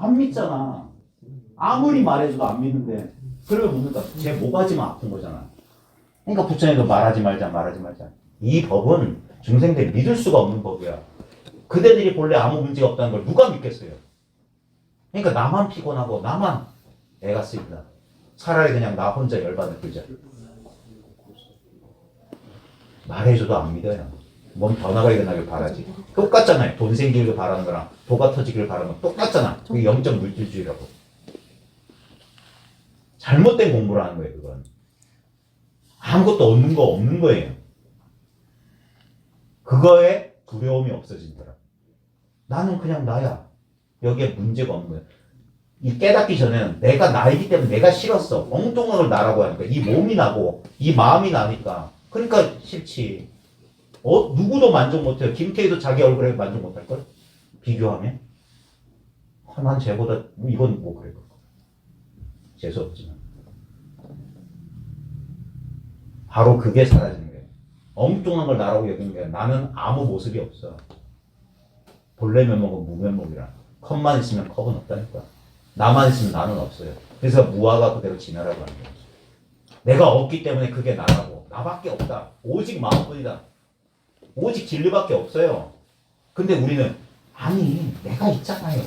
안 믿잖아. 아무리 말해줘도 안 믿는데. 그러면 묻는다. 쟤 모가지만 아픈 거잖아. 그러니까 부처님도 말하지 말자, 말하지 말자. 이 법은 중생들이 믿을 수가 없는 법이야. 그대들이 본래 아무 문제가 없다는 걸 누가 믿겠어요? 그러니까 나만 피곤하고 나만 애가 쓰인다. 차라리 그냥 나 혼자 열받아 끌자. 말해줘도 안 믿어요. 뭔 변화가 일어나길 바라지. 똑같잖아요. 돈 생기길 바라는 거랑 도가 터지길 바라는 거 똑같잖아. 그게 영적 물질주의라고. 잘못된 공부를 하는 거예요. 그건. 아무것도 얻는 거 없는 거예요. 그거에 두려움이 없어진더라. 나는 그냥 나야. 여기에 문제가 없는 거야. 이 깨닫기 전에는 내가 나이기 때문에 내가 싫었어. 엉뚱한 걸 나라고 하니까. 이 몸이 나고 이 마음이 나니까. 그러니까 싫지. 누구도 만족 못해요. 김태희도 자기 얼굴에 만족 못할걸? 비교하면. 난 쟤보다 이건 뭐 그래. 재수없지만. 바로 그게 사라지는 거예요. 엉뚱한 걸 나라고 여기는 게 나는 아무 모습이 없어. 본래 면목은 무면목이라. 컵만 있으면 컵은 없다니까. 나만 있으면 나는 없어요. 그래서 무아가 그대로 진화라고 하는 거예요. 내가 없기 때문에 그게 나라고. 나밖에 없다. 오직 마음뿐이다. 오직 진리밖에 없어요. 근데 우리는 아니 내가 있잖아요.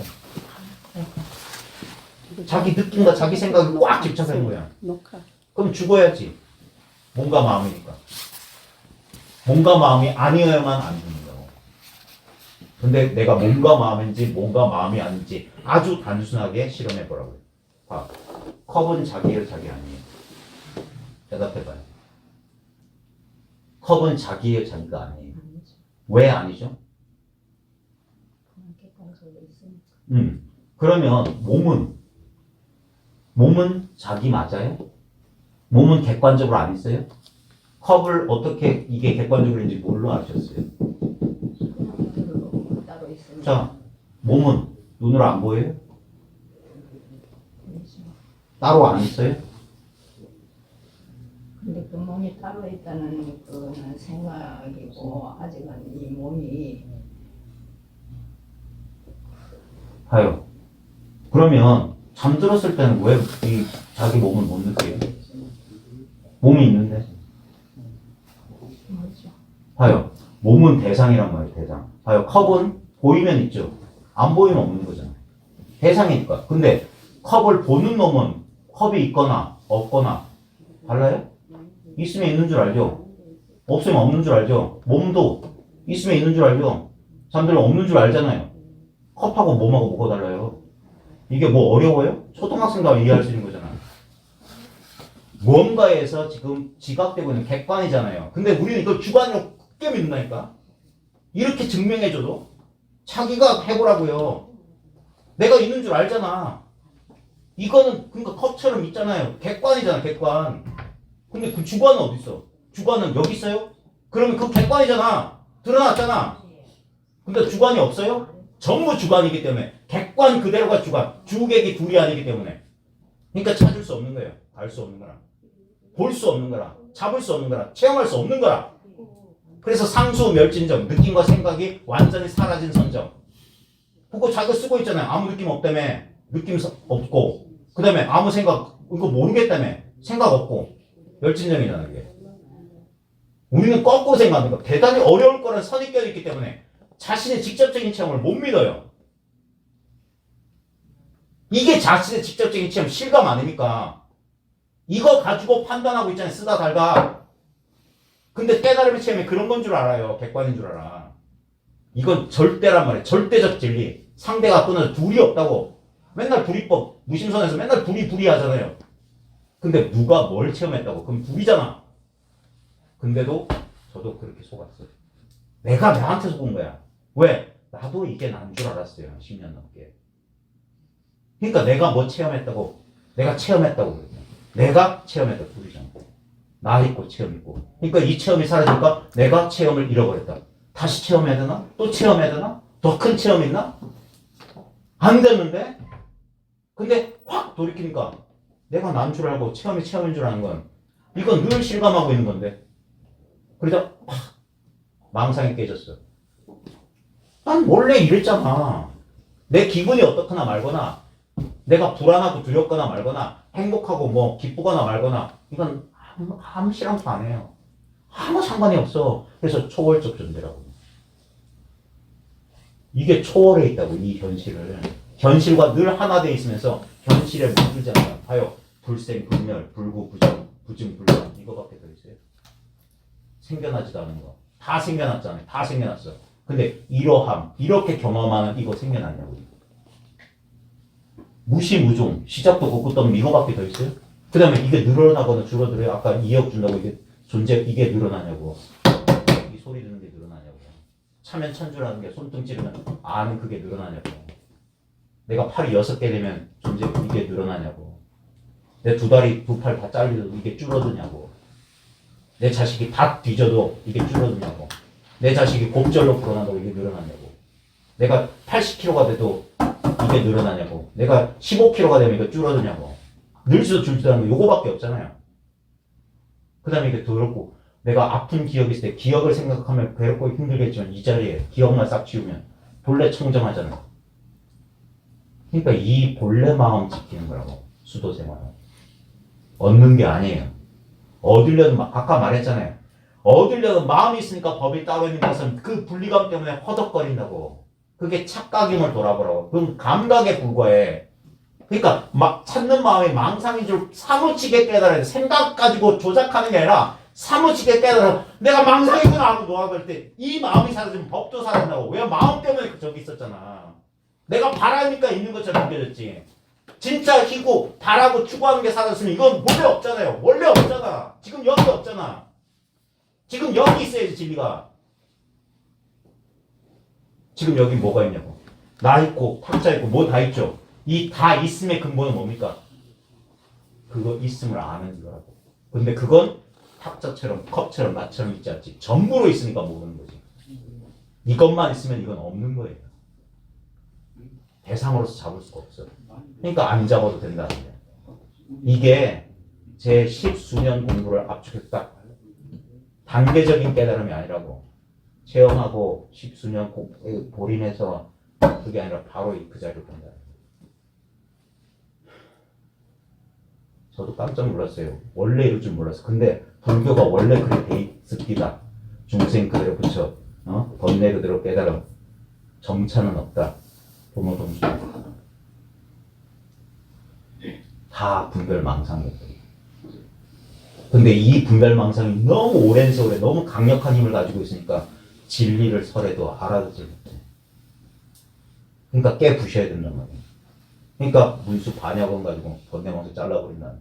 자기 느낌과 자기 생각이 꽉 집착하는 거야. 그럼 죽어야지. 몸과 마음이니까. 몸과 마음이 아니어야만 안 죽는다고. 근데 내가 몸과 마음인지 몸과 마음이 아닌지 아주 단순하게 실험해 보라고요. 봐. 컵은 자기예요, 자기 아니에요? 대답해봐요. 컵은 자기예요, 자기가 아니에요? 왜 아니죠? 그러면 몸은 자기 맞아요? 몸은 객관적으로 안 있어요? 컵을 어떻게 이게 객관적으로인지 뭘로 아셨어요? 자, 몸은 눈으로 안 보여요? 따로 안 있어요? 근데 그 몸이 따로 있다는 그는 생각이고 아직은 이 몸이 봐요. 그러면 잠들었을 때는 왜 이 자기 몸을 못 느껴요? 몸이 있는데. 뭐죠? 봐요. 몸은 대상이란 말이에요. 대상. 봐요. 컵은 보이면 있죠. 안 보이면 없는 거잖아요. 대상이니까. 근데 컵을 보는 놈은 컵이 있거나 없거나 달라요? 있으면 있는 줄 알죠? 없으면 없는 줄 알죠? 몸도 있으면 있는 줄 알죠? 잠들면 없는 줄 알잖아요. 컵하고 몸하고 뭐가 달라요? 이게 뭐 어려워요? 초등학생도 하면 이해할 수 있는 거잖아. 무언가에서 지금 지각되고 있는 객관이잖아요. 근데 우리는 이걸 주관으로 크게 믿는다니까? 이렇게 증명해줘도 자기가 해보라고요. 내가 있는 줄 알잖아. 이거는 그러니까 컵처럼 있잖아요. 객관이잖아, 객관. 근데 그 주관은 어디 있어? 주관은 여기 있어요? 그러면 그 객관이잖아. 드러났잖아. 근데 주관이 없어요? 전부 주관이기 때문에 객관 그대로가 주관. 주객이 둘이 아니기 때문에. 그러니까 찾을 수 없는 거예요. 알 수 없는 거라. 볼 수 없는 거라. 잡을 수 없는 거라. 체험할 수 없는 거라. 그래서 상수 멸진점, 느낌과 생각이 완전히 사라진 선정. 그거 자기가 쓰고 있잖아요. 아무 느낌 없다며. 느낌 없고. 그 다음에 아무 생각, 이거 모르겠다며. 생각 없고. 멸진점이잖아, 이게. 우리는 거꾸로 생각합니다. 대단히 어려울 거라는 선입견이 있기 때문에 자신의 직접적인 체험을 못 믿어요. 이게 자신의 직접적인 체험, 실감 아닙니까? 이거 가지고 판단하고 있잖아요. 쓰다 달다. 근데 깨달음의 체험이 그런 건 줄 알아요. 객관인 줄 알아. 이건 절대란 말이에요. 절대적 진리. 상대가 끊어져 둘이 없다고. 맨날 불이법, 무심선에서 맨날 불이 하잖아요. 근데 누가 뭘 체험했다고? 그럼 불이잖아. 근데도 저도 그렇게 속았어요. 내가 나한테 속은 거야. 왜? 나도 이게 난 줄 알았어요. 10년 넘게. 그러니까 내가 뭐 체험했다고. 내가 체험했다고 그러죠. 내가 체험했다고 불이잖아. 나 있고 체험 있고. 그러니까 이 체험이 사라질까? 내가 체험을 잃어버렸다. 다시 체험해야 되나? 또 체험해야 되나? 더 큰 체험 있나? 안 됐는데? 근데 확 돌이키니까 내가 난 줄 알고 체험이 체험인 줄 아는 건 이건 늘 실감하고 있는 건데. 그러다 확 망상이 깨졌어. 난 원래 이랬잖아. 내 기분이 어떻거나 말거나 내가 불안하고 두렵거나 말거나 행복하고 뭐 기쁘거나 말거나 이건 아무 실험도 안 해요. 아무 상관이 없어. 그래서 초월적 존재라고. 이게 초월해 있다고, 이 현실을. 현실과 늘 하나 돼 있으면서 현실에 물들잖아요. 봐요. 불생, 불멸, 불구, 부정, 부증, 불감. 이거밖에 더 있어요. 생겨나지도 않은 거. 다 생겨났잖아요. 다 생겨났어. 근데 이러함, 이렇게 경험하는 이거 생겨났냐고. 무시무종, 시작도 없고 끝도 없는 이거밖에 더 있어요? 그 다음에 이게 늘어나거나 줄어들어요? 아까 2억 준다고 이게 이게 늘어나냐고. 이 소리 듣는 게 늘어나냐고. 차면 천주라는 게 손등 찌르면 아는 그게 늘어나냐고. 내가 팔이 6개 되면 존재 이게 늘어나냐고. 내 두 다리, 두 팔 다 잘리도 이게 줄어드냐고. 내 자식이 다 뒤져도 이게 줄어드냐고. 내 자식이 곱절로 불어난다고 이게 늘어나냐고. 내가 80kg가 돼도 이게 늘어나냐고. 내가 15kg가 되면 이거 줄어드냐고. 늘지도 줄지도 않는 거 요거밖에 없잖아요. 그 다음에 이게 더럽고 내가 아픈 기억이 있을 때 기억을 생각하면 괴롭고 힘들겠지만 이 자리에 기억만 싹 지우면 본래 청정하잖아. 그러니까 이 본래 마음 지키는 거라고. 수도생활은. 얻는 게 아니에요. 얻으려는 아까 말했잖아요. 얻으려는 마음이 있으니까 법이 따로 있는 것은 그 분리감 때문에 허덕거린다고. 그게 착각임을 돌아보라고. 그건 감각에 불과해. 그러니까 막 찾는 마음이 망상인 줄 사무치게 깨달아야 돼. 생각 가지고 조작하는 게 아니라 사무치게 깨달아. 내가 망상이구나 하고 놓아볼 때 이 마음이 사라지면 법도 사라진다고. 왜? 마음 때문에 저기 있었잖아. 내가 바라니까 있는 것처럼 느껴졌지. 진짜 희고 바라고 추구하는 게 사라졌으면 이건 원래 없잖아요. 원래 없잖아. 지금 여기 없잖아. 지금 여기 있어야지 진리가. 지금 여기 뭐가 있냐고. 나 있고 탁자 있고 뭐 다 있죠. 이 다 있음의 근본은 뭡니까? 그거 있음을 아는 거라고. 근데 그건 탁자처럼 컵처럼 나처럼 있지 않지. 전부로 있으니까 모르는 거지. 이것만 있으면 이건 없는 거예요. 대상으로서 잡을 수가 없어. 그러니까 안 잡아도 된다는 거야. 이게 제 10수년 공부를 압축했다. 단계적인 깨달음이 아니라고. 체험하고 10수년 몰입해서 그게 아니라 바로 그 자리를 본다. 저도 깜짝 놀랐어요. 원래 이럴 줄 몰랐어. 근데 불교가 원래 그렇게 돼 있습니다. 중생 그대로 붙여, 번뇌 그대로 깨달음. 정차는 없다. 도모동수. 다 분별망상이었거든요. 근데 이 분별망상이 너무 오랜 세월에 너무 강력한 힘을 가지고 있으니까 진리를 설해도 알아듣지 못해. 그러니까 깨부셔야 된단 말이에요. 그러니까 문수 반야권 가지고 번뇌망상 잘라버린다는.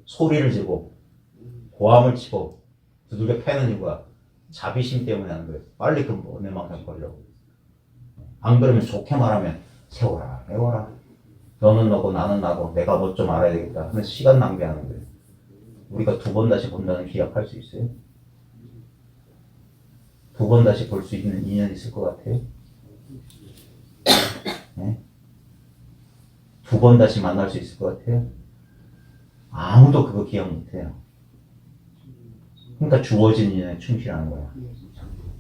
소리를 지르고 고함을 치고 두들겨 패는 이유가 자비심 때문에 하는 거예요. 빨리 그 번뇌망상 버리라고. 안 그러면 좋게 말하면 세워라 메워라. 너는 너고 나는 나고 내가 뭐 좀 알아야 되겠다 하면서 시간 낭비하는 거예요. 우리가 두 번 다시 본다는 기약할 수 있어요? 두 번 다시 볼 수 있는 인연이 있을 것 같아요? 네? 두 번 다시 만날 수 있을 것 같아요? 아무도 그거 기억 못해요. 그러니까 주어진 인연에 충실하는 거야.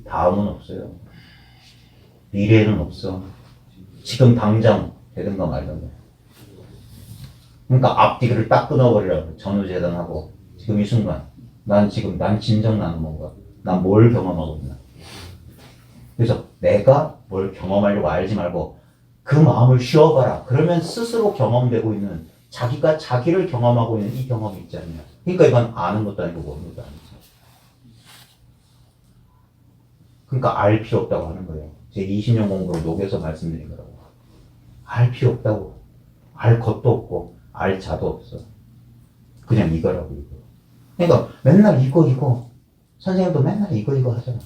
다음은 없어요. 미래는 없어. 지금 당장 되든가 말든가. 그러니까 앞뒤를 딱 끊어버리라고. 전후재단하고 지금 이 순간 난 진정 나는 뭔가 난 뭘 경험하고 있나. 그래서 내가 뭘 경험하려고 알지 말고 그 마음을 쉬어봐라. 그러면 스스로 경험되고 있는 자기가 자기를 경험하고 있는 이 경험이 있지 않냐. 그러니까 이건 아는 것도 아니고 모르는 것도 아니지. 그러니까 알 필요 없다고 하는 거예요. 제 20년 공부를 녹여서 말씀드린 거라고. 알 필요 없다고. 알 것도 없고 알 자도 없어. 그냥 이거라고 이거. 그러니까 맨날 이거 선생님도 맨날 이거 하잖아.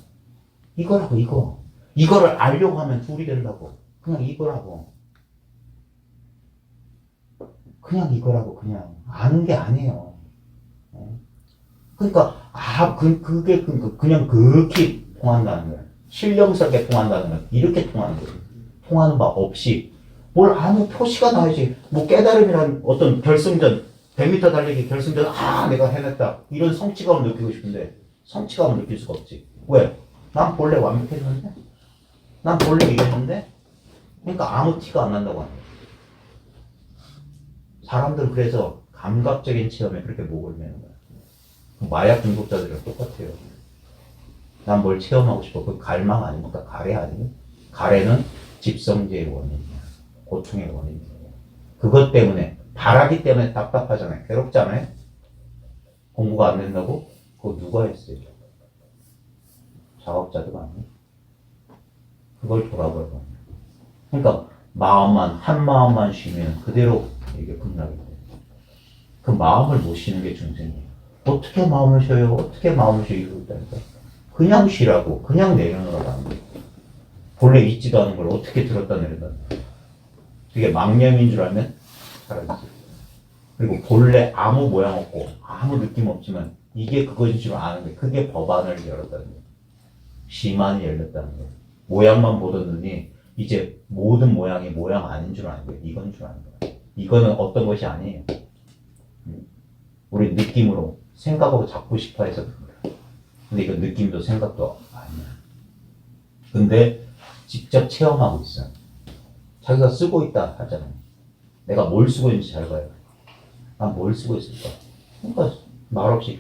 이거라고 이거. 이거를 알려고 하면 둘이 된다고. 그냥 이거라고. 그냥 이거라고 그냥 아는 게 아니에요. 그러니까 그게 그냥 그렇게 통한다는 거야. 신령스럽게 통한다는 건 이렇게 통하는 거예요. 통하는 바 없이 뭘 아는 표시가 나야지. 뭐 깨달음이란 어떤 결승전 100m 달리기 결승전 내가 해냈다 이런 성취감을 느끼고 싶은데 성취감을 느낄 수가 없지. 왜? 난 본래 완벽했는데? 난 본래 이랬는데? 그러니까 아무 티가 안 난다고 하는 거야. 사람들은 그래서 감각적인 체험에 그렇게 목을 매는 거야. 마약 중독자들이랑 똑같아요. 난 뭘 체험하고 싶어. 그 갈망 아닙니까? 가래 아니에요? 가래는 집성제의 원인이야. 고통의 원인이에요. 그것 때문에, 바라기 때문에 답답하잖아요. 괴롭잖아요. 공부가 안 된다고? 그거 누가 했어요? 작업자도 아니에요. 그걸 돌아보라고 합니다. 그러니까 마음만, 한 마음만 쉬면 그대로 이게 극락이 돼요. 그 마음을 못 쉬는 게 중생이에요. 어떻게 마음을 쉬어요? 어떻게 마음을 쉬고 있다니까? 그냥 쉬라고, 그냥 내려놓으라고 하는 거예요. 본래 있지도 않은 걸 어떻게 들었다 내렸다. 그게 망념인 줄 알면 사라지죠. 그리고 본래 아무 모양 없고 아무 느낌 없지만 이게 그것인 줄 아는 거예요. 그게 법안을 열었다는 거예요. 시만이 열렸다는 거예요. 모양만 보던 눈이 이제 모든 모양이 모양 아닌 줄 아는 거예요. 이건 줄 아는 거예요. 이거는 어떤 것이 아니에요. 우리 느낌으로 생각하고 잡고 싶어 해서 그런 거예요. 근데 이건 느낌도 생각도 아니야. 근데 직접 체험하고 있어요. 자기가 쓰고 있다 하잖아요. 내가 뭘 쓰고 있는지 잘 봐요. 난 뭘 쓰고 있을까? 그러니까 말없이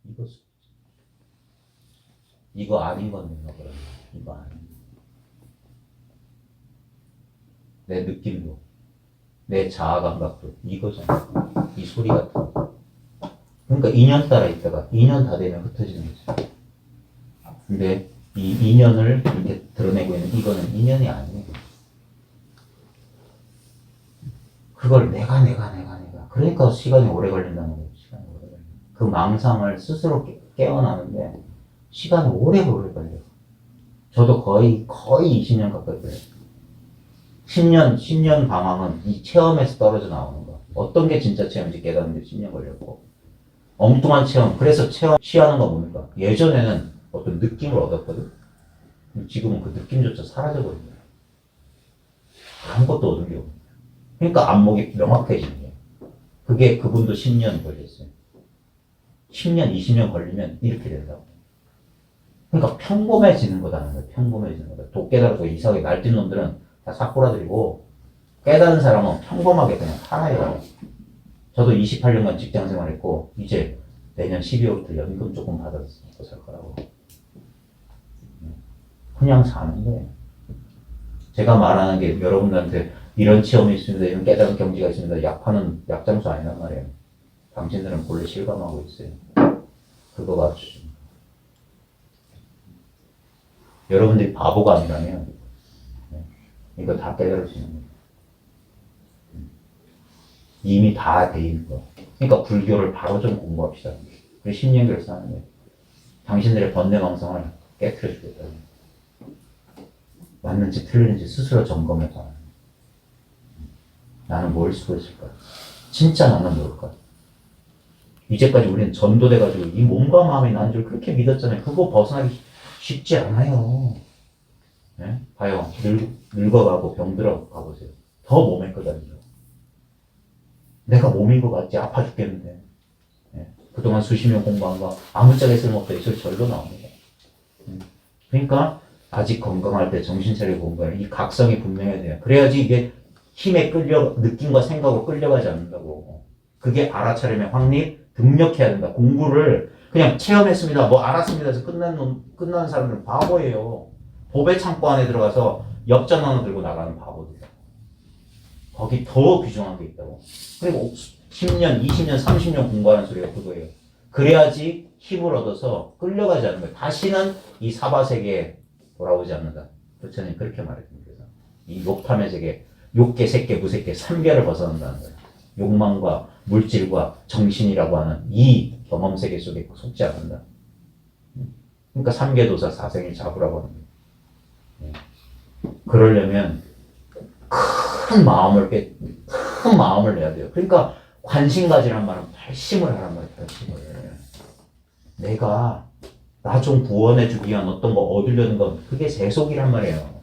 이거 쓰고 있어. 이거 아닌 건 내가 그러면 이거 아닌 거. 내 느낌도 내 자아 감각도 이거잖아. 이 소리 같은 거. 그러니까 2년 따라 있다가 2년 다 되면 흩어지는 거죠. 근데 이 2년을 이렇게 드러내고 있는 이거는 2년이 아니에요. 그걸 내가. 그러니까 시간이 오래 걸린다는 거예요. 시간이 오래 걸려. 그 망상을 스스로 깨어나는데 시간이 오래 걸려요. 저도 거의 20년 가까이 걸려요. 10년 방황은 이 체험에서 떨어져 나오는 거. 어떤 게 진짜 체험인지 깨닫는 데 10년 걸렸고. 엉뚱한 체험. 그래서 체험 취하는 건 뭡니까? 예전에는 어떤 느낌을 얻었거든? 지금은 그 느낌조차 사라져버린 거야. 아무것도 얻은 게 없는 거야. 그러니까 안목이 명확해지는 거예요. 그게 그분도 10년 걸렸어요. 10년, 20년 걸리면 이렇게 된다고. 그러니까 평범해지는 거다는 거예요. 평범해지는 거다. 도 깨달고 이상하게 날뛴 놈들은 다 사꾸라들이고 깨달은 사람은 평범하게 그냥 살아요. 저도 28년간 직장 생활했고 이제 내년 12월부터 연금 조금 받아서 살 거라고. 그냥 사는 거예요. 제가 말하는 게 여러분들한테 이런 체험이 있습니다. 이런 깨달은 경지가 있습니다. 약 파는 약장수 아니란 말이에요. 당신들은 본래 실감하고 있어요. 그거가 여러분들이 바보가 아니라면 이거 다 깨달을 수 있는 거예요. 이미 다 돼 있는 거. 그러니까 불교를 바로 좀 공부합시다. 그리고 심리연결해서 하는 거예요. 당신들의 번뇌망상을 깨트려 주겠다. 맞는지 틀리는지 스스로 점검해서 나는 뭘 쓰고 있을까? 진짜 나는 뭘까? 이제까지 우리는 전도돼가지고 이 몸과 마음이 나는 줄 그렇게 믿었잖아요. 그거 벗어나기 쉽지 않아요. 네? 봐요. 늙어가고 병들어 가보세요. 더 몸에 끄달리죠. 내가 몸인 것 같지? 아파 죽겠는데. 네? 그동안 수십 년 공부한 거 아무짝에 쓸모없다. 이 소리 절로 나옵니다. 그러니까 아직 건강할 때 정신 차리고 공부해야 이 각성이 분명해야 돼요. 그래야지 이게 힘에 느낌과 생각으로 끌려가지 않는다고. 그게 알아차리면 확립, 등력해야 된다. 공부를 그냥 체험했습니다. 뭐 알았습니다 해서 끝나는 사람들은 바보예요. 법의 창고 안에 들어가서 엽전 하나 들고 나가는 바보들. 거기 더 귀중한 게 있다고. 그리고 10년, 20년, 30년 공부하는 소리가 그거예요. 그래야지 힘을 얻어서 끌려가지 않는 거예요. 다시는 이 사바세계에 돌아오지 않는다. 부처님 그렇게 말했습니다. 이 욕탐의 세계, 욕계, 색계, 무색계, 3계를 벗어난다는 거예요. 욕망과 물질과 정신이라고 하는 이 경험 세계 속에 속지 않는다. 그러니까 3계도사 4생일 잡으라고 하는 거예요. 그러려면 큰 마음을 내야 돼요. 그러니까 관심 가지란 말은 발심을 하란 말이에요. 발심을. 내가 나 좀 구원해주기 위한 어떤 거 얻으려는 건 그게 세속이란 말이에요.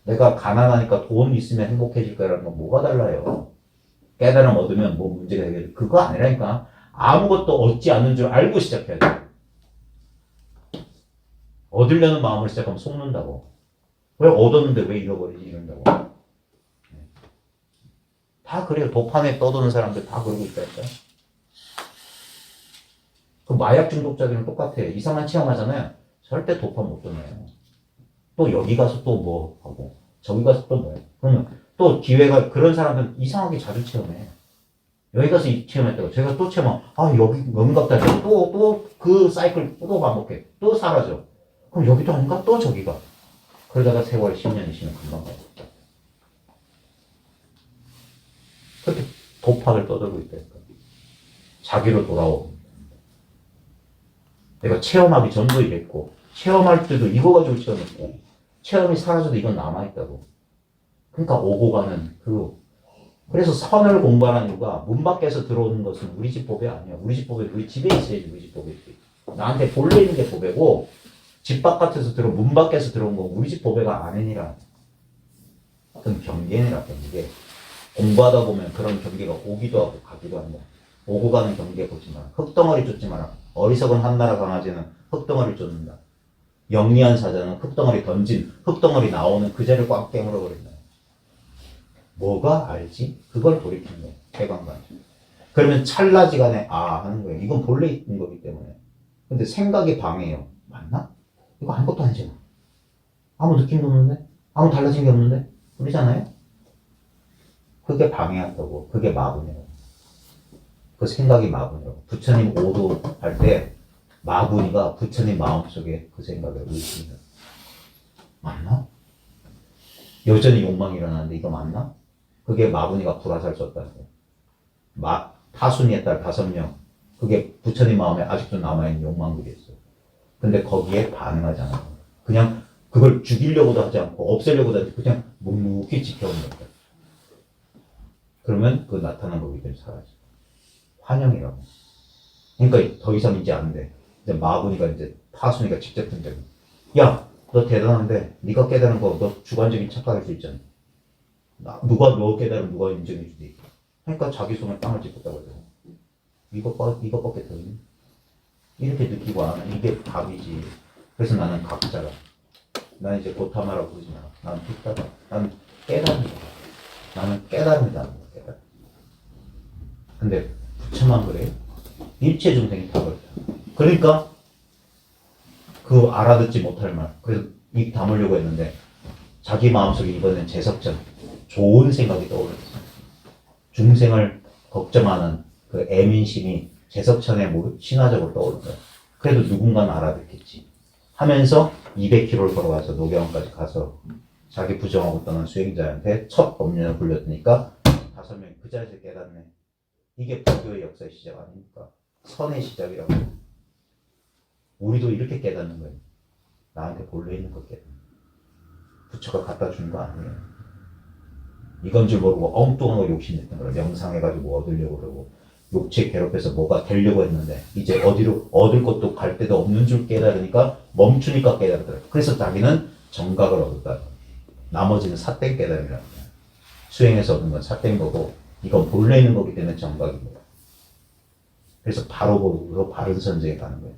내가 가난하니까 돈 있으면 행복해질 거라는 건 뭐가 달라요. 깨달음 얻으면 뭐 문제가 되겠지. 그거 아니라니까. 아무것도 얻지 않는 줄 알고 시작해야 돼. 얻으려는 마음을 시작하면 속는다고. 왜 얻었는데 왜 잃어버리지 이런다고. 다 그래요. 도판에 떠도는 사람들 다 그러고 있다니까요. 그 마약 중독자들은 똑같아요. 이상한 체험하잖아요. 절대 도판 못 떠나요. 또 여기 가서 또 뭐 하고 저기 가서 또 뭐해. 그러면 또 기회가 그런 사람들은 이상하게 자주 체험해. 여기 가서 이 체험했다고 제가 또 체험 아 여기 뭔가 같다 또또 그 사이클 또 반복해. 또 사라져. 그럼 여기도 아닌가? 또 저기가. 그러다가 세월 10년, 20년 금방 가요. 그렇게 도파를 떠들고 있다니까. 자기로 돌아오고. 내가 체험하기 전도 이랬고, 체험할 때도 이거 가지고 체험했고, 체험이 사라져도 이건 남아있다고. 그러니까 오고 가는 그래서 선을 공부하는 이유가 문 밖에서 들어오는 것은 우리 집 법이 아니야. 우리 집 법이 우리 집에 있어야지 우리 집 법이지. 나한테 본래 있는 게 법이고, 집 바깥에서 문 밖에서 들어온 거 우리 집 법배가 아니니라. 어떤 경계니라, 경계. 공부하다 보면 그런 경계가 오기도 하고 가기도 한다. 오고 가는 경계 보지 마라. 흙덩어리 쫓지 마라. 어리석은 한나라 강아지는 흙덩어리 쫓는다. 영리한 사자는 흙덩어리 던진, 흙덩어리 나오는 그 자리를 꽉 깨물어 버린다. 뭐가 알지? 그걸 돌이키는 거야. 해관관. 그러면 찰나지간에 하는 거예요. 이건 본래 있는 거기 때문에. 근데 생각이 방해해요. 맞나? 이거 아무것도 아니잖아. 아무 느낌도 없는데? 아무 달라진 게 없는데? 그러잖아요? 그게 방해한다고. 그게 마군이라고. 그 생각이 마군이라고. 부처님 오도 할 때 마군이가 부처님 마음속에 그 생각을 의심해요. 맞나? 여전히 욕망이 일어나는데 이거 맞나? 그게 마군이가 불화살 쳤다는 거예요. 타순이의 딸 5명. 그게 부처님 마음에 아직도 남아있는 욕망들이었어요. 근데 거기에 반응하지 않아요. 그냥 그걸 죽이려고도 하지 않고 없애려고도 하지 그냥 묵묵히 지켜오는 거예요. 그러면 그 나타난 거기들이 사라져. 환영이라고. 그러니까 더 이상 이제 안 돼. 이제 마구니가 이제 타순이가 직접 등장해. 야, 너 대단한데 네가 깨달은 거 너 주관적인 착각할 수 있잖아. 누가 너 깨달으면 누가 인정해 주지. 그러니까 자기 손에 땅을 짚었다고 해요. 이것밖에 더 있니? 이렇게 느끼고 하면 이게 답이지. 그래서 나는 각자라. 나는 이제 고타마라고 부르지 마. 나는 붓다다. 나는 깨달음이다. 나는 깨달음이다. 깨달음. 근데 부처만 그래요? 일체 중생이 다 그렇다. 그러니까 그 알아듣지 못할 말. 그래서 입 다물려고 했는데 자기 마음속에 이번엔 재석전 좋은 생각이 떠오르었어요. 중생을 걱정하는 그 애민심이 재석천에 신화적으로 떠오른 거예요. 그래도 누군가는 알아듣겠지 하면서 200km를 걸어가서 노경까지 가서 자기 부정하고 떠난 수행자한테 첫 법륜을 굴렸으니까 5명이 그 자리에서 깨닫네. 이게 불교의 역사의 시작 아닙니까? 선의 시작이라고. 우리도 이렇게 깨닫는 거예요. 나한테 본래 있는 거 깨닫는 거예요. 부처가 갖다 준 거 아니에요. 이건 줄 모르고 엉뚱한 거 욕심냈던 거예요. 명상해가지고 얻으려고 그러고 욕체 괴롭혀서 뭐가 되려고 했는데 이제 어디로 얻을 것도 갈 데도 없는 줄 깨달으니까 멈추니까 깨달더라고요. 그래서 자기는 정각을 얻었다. 나머지는 사땡 깨달음이라는 거예요. 수행해서 얻은 건 사땡 거고 이건 본래 있는 거기 때문에 정각인 거예요. 그래서 바로 보고 바른 선정에 가는 거예요.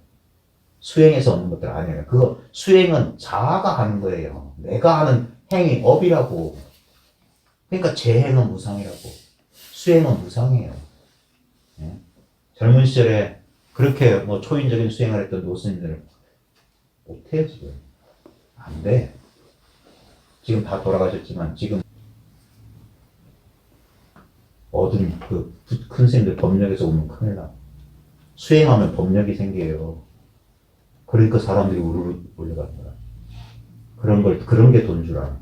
수행해서 얻는 것들 아니에요. 그거 수행은 자아가 하는 거예요. 내가 하는 행위, 업이라고. 그러니까 재행은 무상이라고. 수행은 무상이에요. 예? 젊은 시절에 그렇게 뭐 초인적인 수행을 했던 노스님들은 못해요, 지금. 안 돼. 지금 다 돌아가셨지만, 지금 얻은 큰 스님들 법력에서 오면 큰일 나. 수행하면 법력이 생겨요. 그러니까 사람들이 우르르 몰려가는 거야. 그런 게 돈 줄 알아.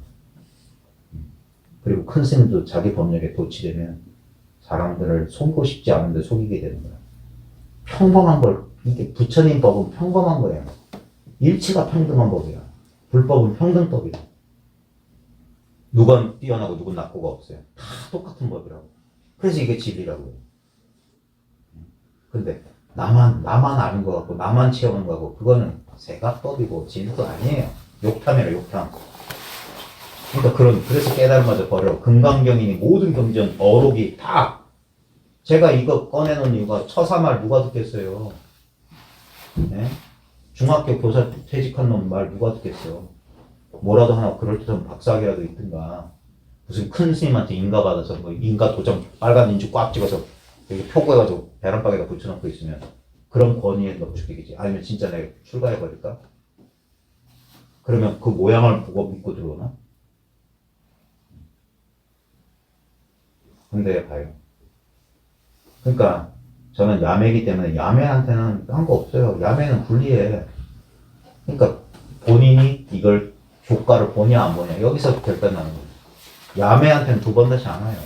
그리고 큰 스님도 자기 법력에 도취되면 사람들을 속이고 싶지 않은데 속이게 되는 거야. 평범한 걸, 이게 부처님 법은 평범한 거예요. 일치가 평등한 법이야. 불법은 평등법이야. 누가 뛰어나고 누군 낙고가 없어요. 다 똑같은 법이라고. 그래서 이게 진리라고 해요. 근데 나만 아는 거 같고 나만 체험한 거 같고 그거는 세가법이고 진리도 아니에요. 욕탐이라 욕탐. 그러니까 그래서 깨달음마저 버려. 금강경이니 모든 경전 어록이 다 제가 이거 꺼내놓은 이유가 처사말 누가 듣겠어요. 네? 중학교 교사 퇴직한 놈 말 누가 듣겠어. 뭐라도 하나 그럴듯한 박사학위라도 있든가 무슨 큰 스님한테 인가 받아서 뭐 인가 도장 빨간 인주 꽉 찍어서 여기 표구해가지고 계란박에다 붙여놓고 있으면 그런 권위에 넙죽이겠지. 아니면 진짜 내가 출가해버릴까? 그러면 그 모양을 보고 믿고 들어오나? 근데 봐요. 그러니까 저는 야매이기 때문에 야매한테는 한 거 없어요. 야매는 불리해. 그러니까 본인이 이걸 교과를 보냐 안 보냐 여기서 결단나는 거예요. 야매한테는 두 번 다시 안 와요.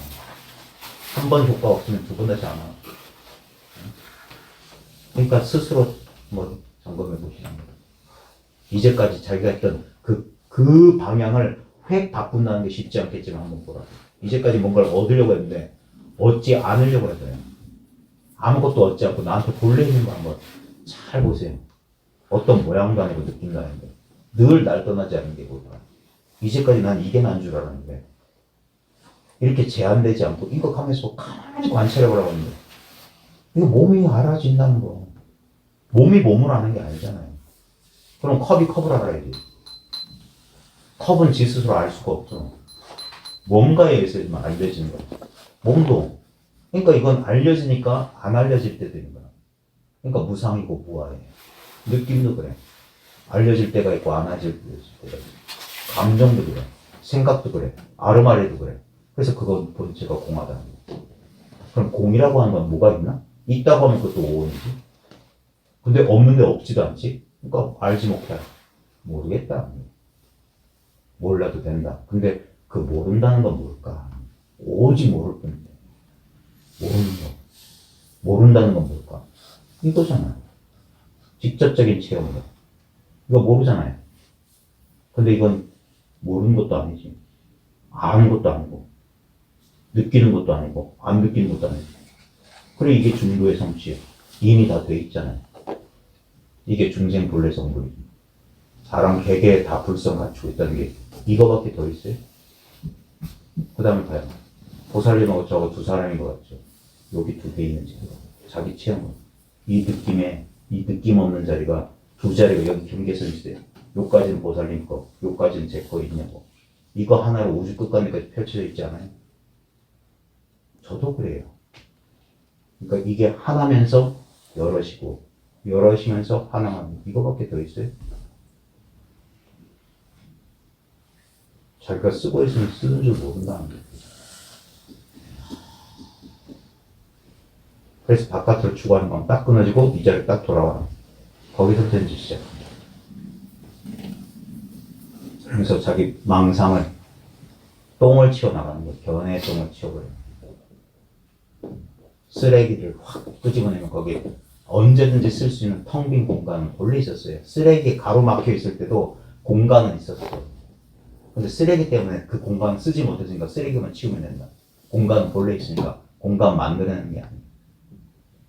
한 번 교과 없으면 두 번 다시 안 와. 그러니까 스스로 뭐 점검해 보시는 거예요. 이제까지 자기가 했던 그 방향을 획 바꾼다는 게 쉽지 않겠지만 한번 보라. 이제까지 뭔가를 얻으려고 했는데 얻지 않으려고 했어요. 아무것도 얻지 않고 나한테 본래 있는 거 한번 잘 보세요. 어떤 모양도 아니고 느낌도 아닌데 늘 날 떠나지 않는 게 뭘까? 이제까지 난 이게 난 줄 알았는데 이렇게 제한되지 않고 이거 가면서 가만히 관찰해 보라고 하는데 이거 몸이 알아진다는 거. 몸이 몸을 아는 게 아니잖아요. 그럼 컵이 컵을 알아야지. 컵은 지 스스로 알 수가 없어. 뭔가에 의해서만 알려지는 거야. 몸도. 그러니까 이건 알려지니까 안 알려질 때도 있는 거야. 그러니까 무상이고 무아해. 느낌도 그래. 알려질 때가 있고 안 알려질 때가 있고. 감정도 그래. 생각도 그래. 아르마리도 그래. 그래서 그건 본체가 공하다는 거야. 그럼 공이라고 하는 건 뭐가 있나? 있다고 하면 그것도 오온이지. 근데 없는데 없지도 않지. 그러니까 알지 못해. 모르겠다. 몰라도 된다. 근데 그 모른다는 건 뭘까? 오직 모를 뿐인데. 모르는 거. 모른다는 건 뭘까? 이거잖아. 직접적인 체험이다. 이거 모르잖아요. 근데 이건 모르는 것도 아니지. 아는 것도 아니고, 느끼는 것도 아니고, 안 느끼는 것도 아니고. 그래, 이게 중도의 성취예요. 이미 다 돼 있잖아요. 이게 중생 본래 성불이지. 사람 개개에 다 불성 갖추고 있다는 게 이거밖에 더 있어요? 그 다음에 봐요. 보살님하고 저거 두 사람인 것 같죠? 여기 두 개 있는 자리가. 자기 체험은. 이 느낌 없는 자리가 두 자리가 여기 경계선 있어요. 요까지는 보살님 거, 요까지는 제 거 있냐고. 이거 하나로 우주 끝까지 펼쳐져 있지 않아요? 저도 그래요. 그러니까 이게 하나면서 여럿이고, 여럿이면서 하나만 이거밖에 더 있어요? 자기가 쓰고 있으면 쓰는 줄 모른다는 거예요. 그래서 바깥으로 추구하는 건 딱 끊어지고 이 자리에 딱 돌아와라. 거기서부터 이제 시작합니다. 그래서 자기 망상을 똥을 치워나가는 거예요. 견해의 똥을 치워버려요. 쓰레기를 확 끄집어내면 거기에 언제든지 쓸 수 있는 텅 빈 공간은 본래 있었어요. 쓰레기에 가로막혀 있을 때도 공간은 있었어요. 근데 쓰레기 때문에 그 공간 쓰지 못했으니까 쓰레기만 치우면 된다. 공간은 본래 있으니까 공간 만들어내는 게 아니에요.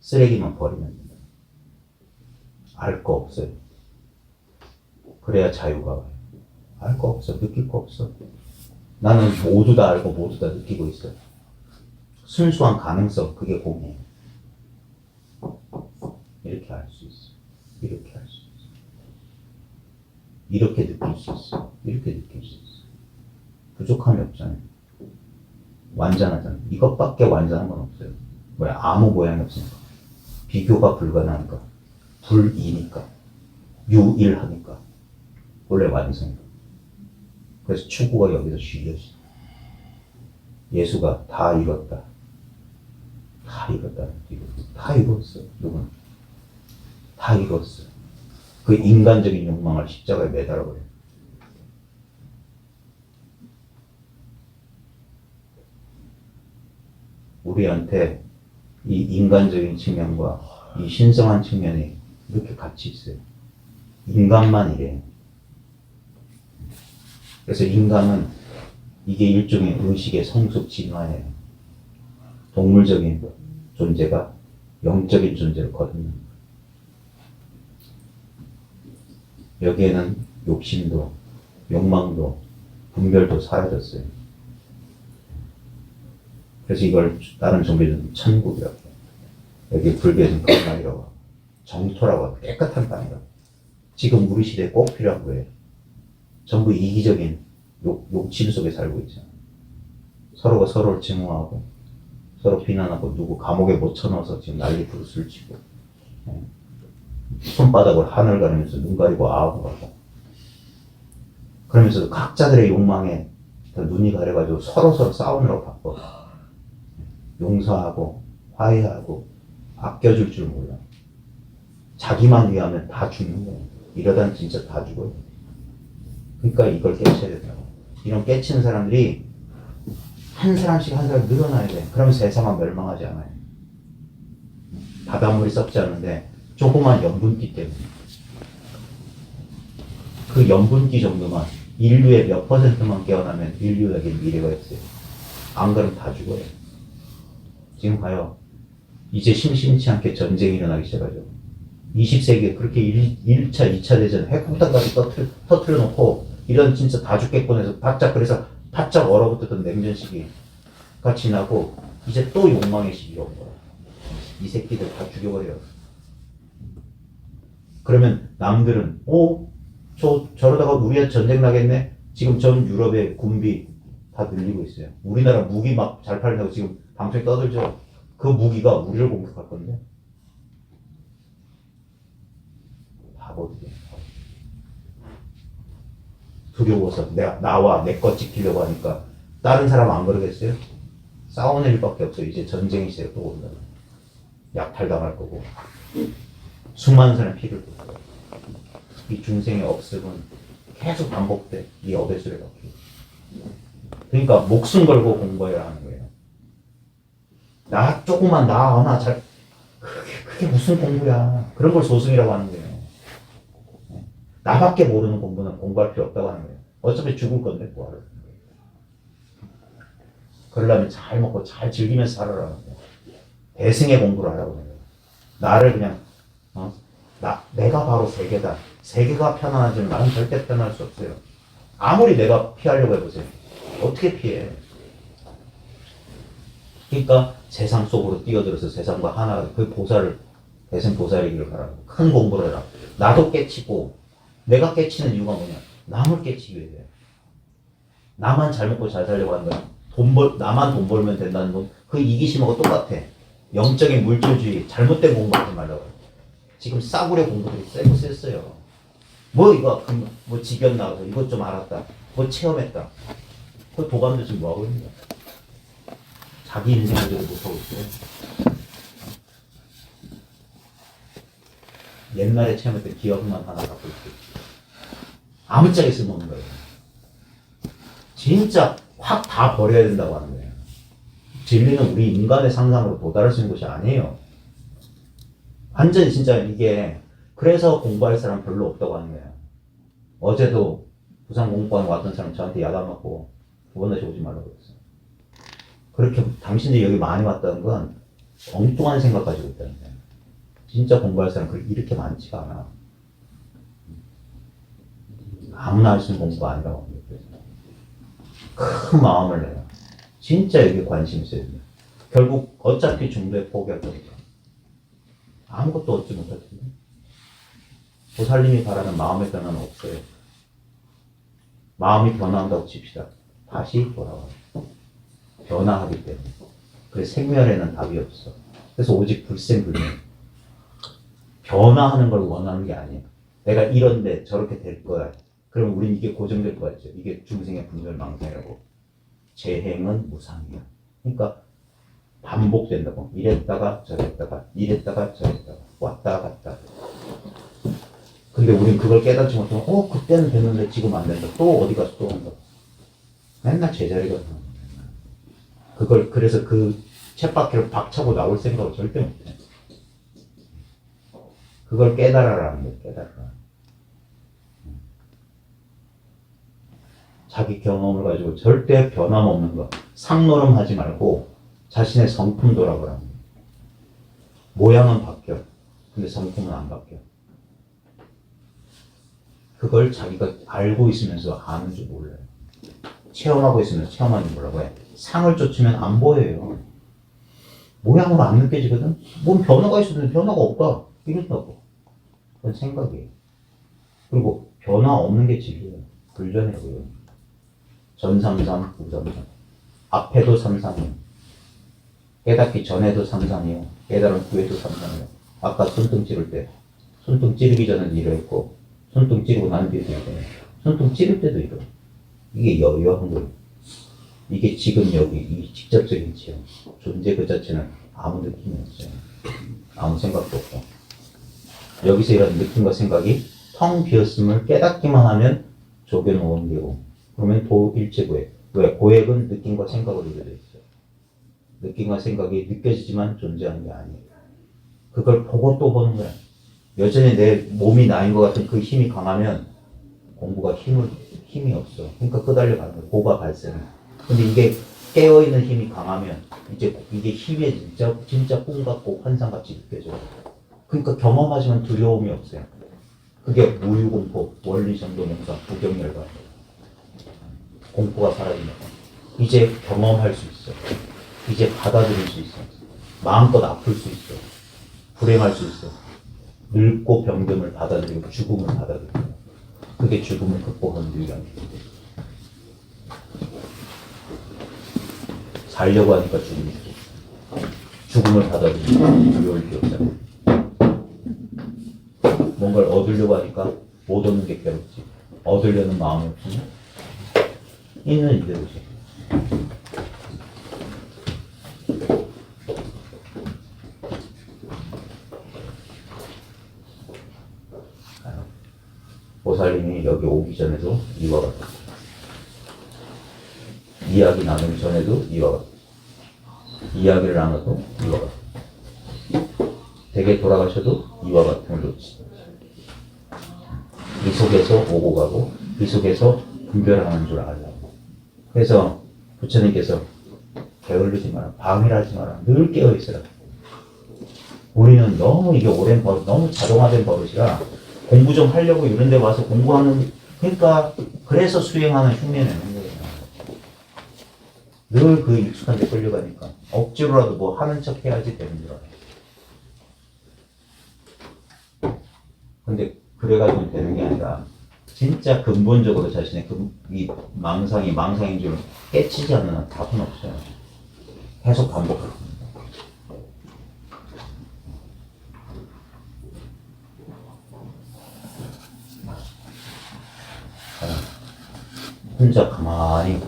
쓰레기만 버리면 된다. 알 거 없어요. 그래야 자유가 와요. 알 거 없어. 느낄 거 없어. 나는 모두 다 알고 모두 다 느끼고 있어요. 순수한 가능성, 그게 공이에요. 이렇게 알 수 있어. 이렇게 알 수 있어. 이렇게 느낄 수 있어. 이렇게 느낄 수 있어. 부족함이 없잖아요. 완전하잖아요. 이것밖에 완전한 건 없어요. 왜? 아무 모양이 없으니까. 비교가 불가능하니까. 불이니까. 유일하니까. 원래 완성이다. 그래서 추구가 여기서 쉬어져. 예수가 다 이뤘다. 다 이뤘다. 다 이뤘어. 누구는? 다 이뤘어. 그 인간적인 욕망을 십자가에 매달아버려요. 우리한테 이 인간적인 측면과 이 신성한 측면이 이렇게 같이 있어요. 인간만 이래요. 그래서 인간은 이게 일종의 의식의 성숙 진화예요. 동물적인 존재가 영적인 존재를 거듭는 거예요. 여기에는 욕심도, 욕망도, 분별도 사라졌어요. 그래서 이걸 다른 종교는 천국이라고 해요. 여기 불교에서는 거룩이라고 하고 정토라고 하고 깨끗한 땅이라고. 지금 우리 시대에 꼭 필요한 거예요. 전부 이기적인 욕심 속에 살고 있잖아. 서로가 서로를 증오하고 서로 비난하고 누구 감옥에 못 쳐넣어서 지금 난리 부르스를 치고 손바닥으로 하늘 가리면서 눈 가리고 아하고 가고 그러면서 각자들의 욕망에 눈이 가려가지고 서로 싸우느라고 바빠. 용서하고 화해하고 아껴줄 줄 몰라. 자기만 위하면 다 죽는 거야. 이러다는 진짜 다 죽어요. 그러니까 이걸 깨쳐야 된다고. 이런 깨치는 사람들이 한 사람씩 한 사람 늘어나야 돼. 그러면 세상은 멸망하지 않아요. 바닷물이 썩지 않는데 조그만 염분기 때문에 그 염분기 정도만 인류의 몇 %만 깨어나면 인류에게 미래가 있어요. 안 그러면 다 죽어요. 지금 봐요. 이제 심심치 않게 전쟁이 일어나기 시작하죠. 20세기에 그렇게 1차, 2차 대전 핵폭탄까지 터트려 놓고 이런 진짜 다 죽겠군 해서 그래서 바짝 얼어붙었던 냉전 시기가 지나고 이제 또 욕망의 시기가 온 거야. 이 새끼들 다 죽여버려. 그러면 남들은 저러다가 우리한테 전쟁 나겠네? 지금 전 유럽의 군비 다 늘리고 있어요. 우리나라 무기 막 잘 팔린다고 지금 방송에 떠들죠. 그 무기가 우리를 공격할 건데. 바보들이. 두려워서 나와 내 것 지키려고 하니까 다른 사람 안 그러겠어요? 싸우는 일밖에 없어요. 이제 전쟁이 시작 또 온다. 약탈당할 거고 수많은 사람 피를 볼 거예요. 이 중생의 업습은 계속 반복돼. 이 업의 수레바퀴. 그러니까 목숨 걸고 공부해야 하는 거예요. 그게 무슨 공부야. 그런 걸 소승이라고 하는 거예요. 나밖에 모르는 공부는 공부할 필요 없다고 하는 거예요. 어차피 죽을 건데 뭐하러. 그러려면 잘 먹고 잘 즐기면서 살아라는 거예요. 대승의 공부를 하라고 해요. 나를 그냥 내가 바로 세계다. 세계가 편안하지만 나는 절대 편안할 수 없어요. 아무리 내가 피하려고 해보세요. 어떻게 피해? 그러니까 세상 속으로 뛰어들어서 세상과 하나 그 대승 보살이기를 바라고 큰 공부를 해라. 나도 깨치고 내가 깨치는 이유가 뭐냐? 남을 깨치기 위해. 나만 잘 먹고 잘 살려고 하는 거야. 나만 돈 벌면 된다는 건 그 이기심하고 똑같아. 영적인 물질주의, 잘못된 공부하지 말라고. 지금 싸구려 공부들이 세고 셌어요. 뭐 직연 나와서 이것 좀 알았다. 뭐 체험했다. 그 도감들 지금 뭐하고 있는 거야? 자기 인생 제대로 못하고 있어요. 옛날에 체험했던 기억만 하나 갖고 있고 아무짝에 쓸모없는 거예요. 진짜 확 다 버려야 된다고 하는 거예요. 진리는 우리 인간의 상상으로 도달할 수 있는 것이 아니에요. 완전히 진짜 이게 그래서 공부할 사람 별로 없다고 하는 거예요. 어제도 부산 공부관 왔던 사람 저한테 야단 맞고 두 번 다시 오지 말라고 그랬어요. 그렇게 당신들이 여기 많이 왔다는 건 엉뚱한 생각 가지고 있다는 거예요. 진짜 공부할 사람 이렇게 많지가 않아. 아무나 할 수 있는 공부가 아니라고 합니다. 큰 마음을 내요. 진짜 여기에 관심 있어야 돼요. 결국 어차피 중도에 포기할 거니까. 아무것도 얻지 못할 텐데. 보살님이 바라는 마음의 변화는 없어요. 마음이 변화한다고 칩시다. 다시 돌아와요. 변화하기 때문에. 그래서 생멸에는 답이 없어. 그래서 오직 불생불멸. 변화하는 걸 원하는 게 아니에요. 내가 이런데 저렇게 될 거야. 그럼 우린 이게 고정될 것 같죠. 이게 중생의 분별망상이라고. 재행은 무상이야. 그러니까 반복된다고. 이랬다가 저랬다가 왔다 갔다. 근데 우린 그걸 깨닫지 못하고 그때는 됐는데 지금 안 된다. 또 어디 가서 또 한다. 맨날 제자리가 그래서 그 쳇바퀴를 박차고 나올 생각을 절대 못해. 그걸 깨달아라는 거예요. 깨달아라. 자기 경험을 가지고 절대 변함없는 거. 상노름하지 말고 자신의 성품 돌아보라는 거예요. 모양은 바뀌어. 근데 성품은 안 바뀌어. 그걸 자기가 알고 있으면서 아는 줄 몰라요. 체험하고 있으면서 체험하는 줄 몰라고 해. 상을 쫓으면 안 보여요. 모양으로 안 느껴지거든? 뭔 변화가 있었는데 변화가 없다. 이런다고. 그건 생각이에요. 그리고 변화 없는 게 진리예요. 불전해요. 이거. 전삼삼, 우삼삼. 앞에도 삼삼이에요. 깨닫기 전에도 삼삼이에요. 깨달은 후에도 삼삼이에요. 아까 손등 찌를 때, 손등 찌르기 전에도 이러했고, 손등 찌르고 난 뒤에도 이래요. 손등 찌를 때도 이래요. 이게 여유한 거예요. 이게 지금 여기 이 직접적인 체험. 존재 그 자체는 아무 느낌이 없어요. 아무 생각도 없고. 여기서 이런 느낌과 생각이 텅 비었음을 깨닫기만 하면 조견오원 되고, 그러면 도일체고액. 왜? 고액은 느낌과 생각으로 이루어져 있어요. 느낌과 생각이 느껴지지만 존재하는 게 아니에요. 그걸 보고 또 보는 거야. 여전히 내 몸이 나인 것 같은 그 힘이 강하면 공부가 힘이 없어. 그러니까 끄달려가는 거야. 고가 발생해. 근데 이게 깨어있는 힘이 강하면 이제 이게 힘이 진짜 꿈 같고 환상같이 느껴져요. 그러니까 경험하지만 두려움이 없어요. 그게 무유공포, 원리정도명상, 부경열과 공포가 사라진다. 이제 경험할 수 있어. 이제 받아들일 수 있어. 마음껏 아플 수 있어. 불행할 수 있어. 늙고 병듦을 받아들이고 죽음을 받아들이고. 그게 죽음을 극복하는 유일한 길. 살려고 하니까 죽음이 있어. 죽음을 받아들이고 두려울 필요 없잖아. 뭔가를 얻으려고 하니까 못 얻는 게 괴롭지. 얻으려는 마음이 없으면 있는 이대로지. 보살님이 여기 오기 전에도 이와 같다. 이야기 나누기 전에도 이와 같다. 이야기를 나눠도 이와 같다. 댁에 돌아가셔도 이와 같은 놓치. 이 속에서 오고 가고 이 속에서 분별하는 줄 알라고. 그래서 부처님께서 게을르지 마라, 방해하지 마라, 늘 깨어 있으라. 우리는 너무 이게 오랜 버릇, 너무 자동화된 버릇이라 공부 좀 하려고 이런 데 와서 공부하는, 그러니까 그래서 수행하는 흉내 내는 거예요. 늘 그 익숙한 데 끌려가니까 억지로라도 뭐 하는 척 해야지 되는 줄 알아요. 근데 그래가지고 되는 게 아니라 진짜 근본적으로 자신의 이 망상인 줄 깨치지 않는 한 답은 없어요. 계속 반복할 겁니다. 혼자 가만히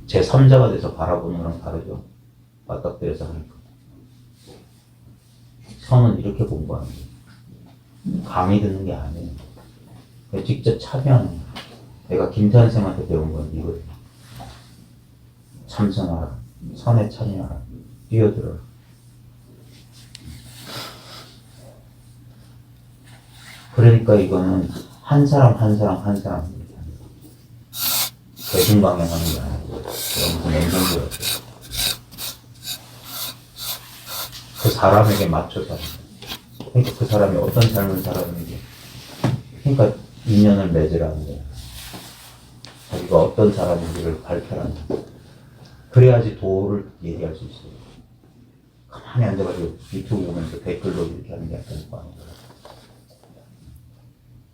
제3자가 돼서 바라보는 거랑 다르죠. 맞닥뜨려서 하니까. 선은 이렇게 공부하는 거예요. 강의 듣는 게 아니에요. 직접 참여하는 거예요. 내가 김태환 쌤한테 배운 건 이거예요. 참선하라. 선에 참여하라. 뛰어들어라. 그러니까 이거는 한 사람 대중방향하는 게 아니고 무슨 냉정주의였어요. 그 사람에게 맞춰서 하는 거예요. 그러니까 그 사람이 어떤 삶을 살았는지, 그러니까 인연을 맺으라는 거예요. 자기가 어떤 사람인지를 발표하는 거예요. 그래야지 도를 얘기할 수 있어요. 가만히 앉아가지고 유튜브 보면서 댓글로 이렇게 하는 게 약간 거 아니에요.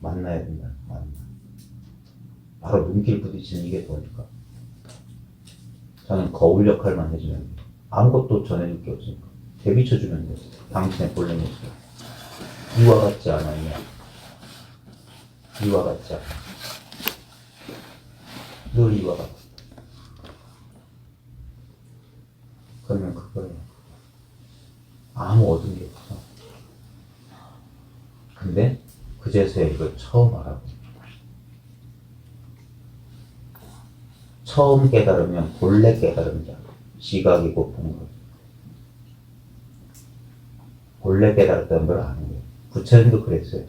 만나야 된다. 바로 눈길 부딪히는 이게 도니까. 저는 거울 역할만 해주면 돼요. 아무것도 전해줄 게 없으니까. 대비쳐주면 돼요. 당신의 본래 모습. 이와 같지 않았냐. 이와 같지 않아. 늘 이와 같아. 그러면 그거예요. 아무 얻은 게 없어. 근데 그제서야 이걸 처음 알아보는 거예요. 처음 깨달으면 본래 깨달은 자. 시각이고 보는 거예요. 본래 깨달았다는 걸 아는 거예요. 부처님도 그랬어요.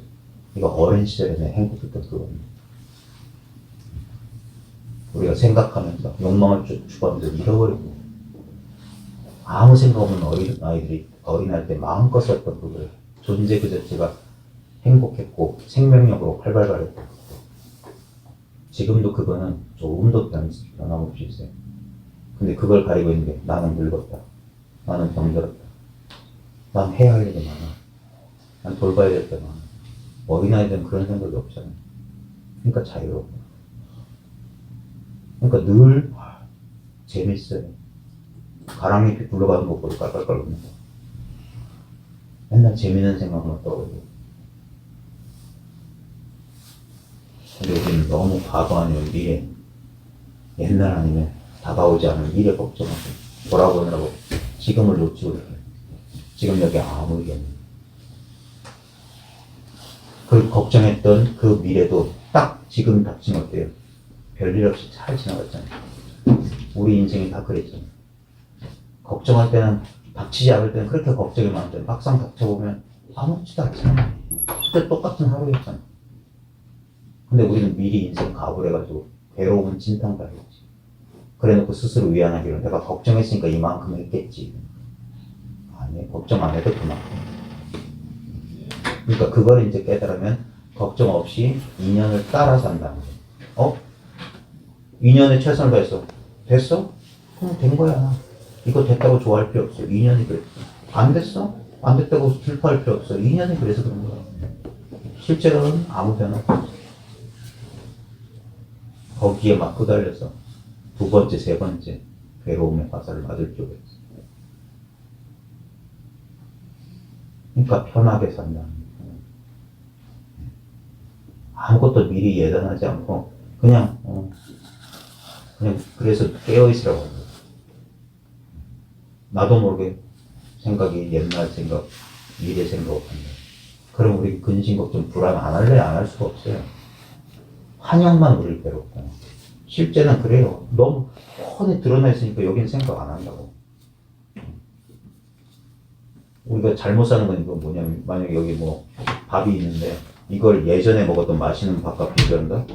이거 어린 시절에 내가 행복했던 그겁니다. 우리가 생각하면서 욕망을 추구하면서 잃어버리고 아무 생각 없는 어린아이들이 어린아이 때 마음껏 썼던 그거예요. 존재 그 자체가 행복했고 생명력으로 활발했고 지금도 그거는 조금도 변함없이 있어요. 근데 그걸 가리고 있는 게 나는 늙었다. 나는 병들었다. 난 해야 할 일이 많아. 난 돌봐야 될 게 많아. 어린아이들은 그런 생각이 없잖아요. 그러니까 자유롭고. 그러니까 늘 재밌어요. 가랑잎이 굴러가는 것보다 깔깔깔거리는 거. 맨날 재밌는 생각만 떠오르고. 근데 우리는 너무 과거 아니면 미래, 옛날 아니면 다가오지 않은 미래 걱정하고 돌아보느라고 지금을 놓치고 있어요. 지금 여기 아무 일이 없는. 그 걱정했던 그 미래도 딱 지금 닥치면 어때요? 별일 없이 잘 지나갔잖아요. 우리 인생이 다 그랬잖아요. 걱정할 때는, 닥치지 않을 때는 그렇게 걱정이 많은데 막상 닥쳐보면 아무렇지도 않잖아요. 그때 똑같은 하루였잖아요. 근데 우리는 미리 인생 각오를 해가지고 괴로움은 진탕 당했지. 그래놓고 스스로 위안하기로 내가 걱정했으니까 이만큼 했겠지. 아니, 걱정 안 해도 그만큼. 그러니까 그걸 이제 깨달으면 걱정 없이 인연을 따라 산다는 거예요. 인연에 최선을 다했어. 됐어? 그럼 된 거야. 이거 됐다고 좋아할 필요 없어. 인연이 그랬어. 안 됐어? 안 됐다고 슬퍼할 필요 없어. 인연이 그래서 그런 거야. 실제로는 아무 변화 없어. 거기에 막 끄달려서 두 번째, 세 번째 괴로움의 화살을 맞을 필요가 있어. 그러니까 편하게 산다. 아무것도 미리 예단하지 않고 그냥 그래서 깨어있으라고 하는 거야. 나도 모르게 생각이 옛날 생각, 미래 생각을 한다. 그럼 우리 근심, 걱정, 불안 안 할래? 안 할 수가 없어요. 환영만 우리를 괴롭다. 실제는 그래요. 너무 뻔히 드러나 있으니까 여긴 생각 안 한다고. 우리가 잘못 사는 건 이거 뭐냐면, 만약에 여기 뭐 밥이 있는데 이걸 예전에 먹었던 맛있는 밥과 비교한다?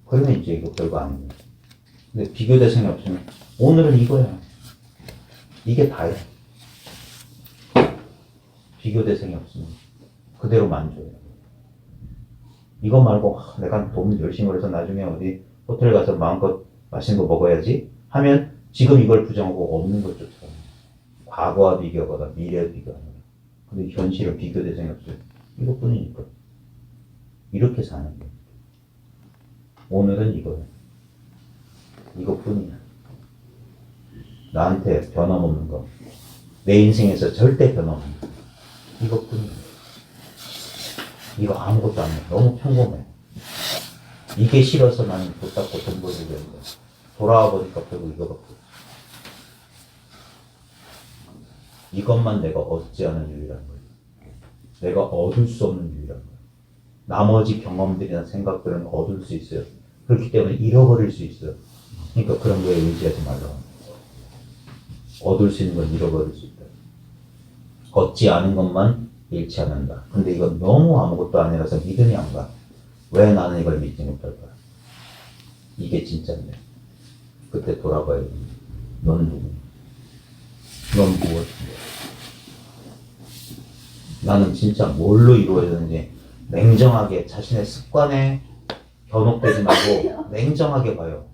그러면 이제 이거 별거 아닙니다. 근데 비교 대상이 없으면 오늘은 이거야. 이게 다야. 비교 대상이 없으면 그대로 만족해. 이거 말고 내가 돈 열심히 벌어서 나중에 어디 호텔 가서 마음껏 맛있는 거 먹어야지 하면 지금 이걸 부정하고 없는 걸 쫓아가요. 과거와 비교하거나 미래와 비교하거나. 근데 현실은 비교 대상이 없어요. 이것뿐이니까. 이렇게 사는 거예요. 오늘은 이거야. 이것뿐이야. 나한테 변함없는 거. 내 인생에서 절대 변함없는 거. 이것뿐이야. 이거 아무것도 안 해. 너무 평범해. 이게 싫어서 나는 돈 닦고 돈 벌려고 했는데 돌아와 보니까 결국 이거밖에 없어. 이것만 내가 얻지 않은 유일한 거예요. 내가 얻을 수 없는 유일한 거예요. 나머지 경험들이나 생각들은 얻을 수 있어요. 그렇기 때문에 잃어버릴 수 있어요. 그러니까 그런 거에 의지하지 말라고. 얻을 수 있는 건 잃어버릴 수 있다. 얻지 않은 것만 잃지 않는다. 근데 이건 너무 아무것도 아니라서 믿음이 안 가. 왜 나는 이걸 믿지 못할까? 이게 진짜인데. 그때 돌아봐야 돼. 넌 누구냐? 넌 무엇인가? 나는 진짜 뭘로 이루어졌는지 냉정하게 자신의 습관에 견혹되지 말고 냉정하게 봐요.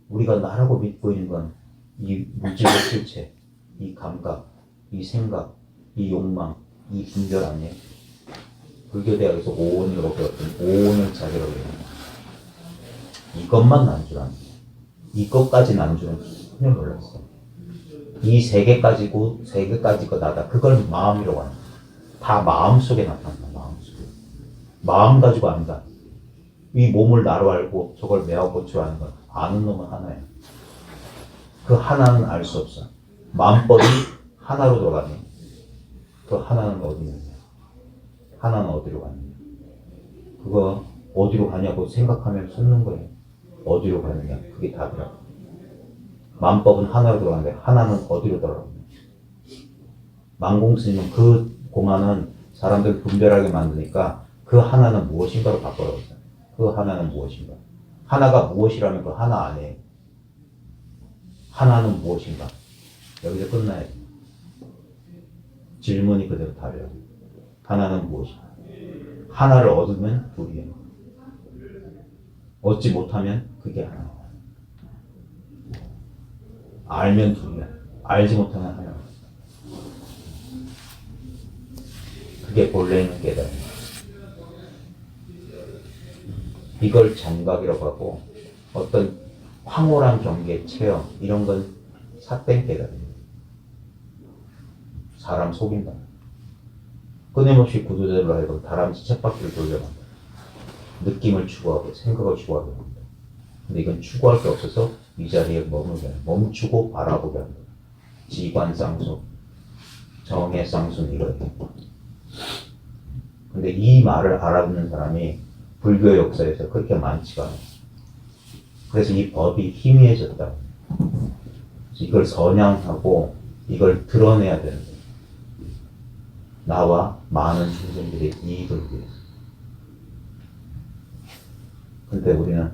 우리가 나라고 믿고 있는 건 이 물질의 실체, 이 감각, 이 생각, 이 욕망, 이 분별 아니에요. 불교대학에서 오온이라고 배웠던 오온을 자제라고 해요. 이것만 난 줄 아는 거예요. 이것까지 난 줄은 전혀 몰랐어. 이 세 개까지고 세 개까지가 나다. 그걸 마음이라고 하는 거예요. 다 마음속에 나타난다. 마음속에. 마음 가지고 안다. 이 몸을 나로 알고 저걸 매하고 고쳐 아는 건 아는 놈은 하나예요. 그 하나는 알 수 없어. 마음법이 하나로 돌아가는 그 하나는 어디 있느냐? 하나는 어디로 가느냐? 그거 어디로 가냐고 생각하면 솟는 거예요. 어디로 가느냐? 그게 답이라고. 마음법은 하나로 돌아가는데 하나는 어디로 돌아가느냐? 만공스님은 그 공안은 사람들 분별하게 만드니까 그 하나는 무엇인가로 바꾸라고 했어요. 그 하나는 무엇인가? 하나가 무엇이라면 그 하나 안에 하나는 무엇인가? 여기서 끝나야 돼. 질문이 그대로 답이라고. 하나는 무엇인가? 하나를 얻으면 둘이에요. 얻지 못하면 그게 하나야. 알면 둘이야. 알지 못하면 하나야. 그게 본래 있는 깨달음이야. 이걸 정각이라고 하고 어떤 황홀한 경계, 체험 이런 건 사땡 깨달음이에요. 사람 속인다. 끊임없이 구두대로 하여금 다람쥐 쳇바퀴를 돌려간다. 느낌을 추구하고 생각을 추구하게 합니다. 근데 이건 추구할 게 없어서 이 자리에 머물게 한다. 멈추고 바라보게 한다. 지관쌍수, 정해쌍수는 이거예요. 근데 이 말을 알아듣는 사람이 불교 역사에서 그렇게 많지가 않아요. 그래서 이 법이 희미해졌다. 이걸 선양하고 이걸 드러내야 되는 거예요. 나와 많은 중생들의 이익을 위해서. 근데 우리는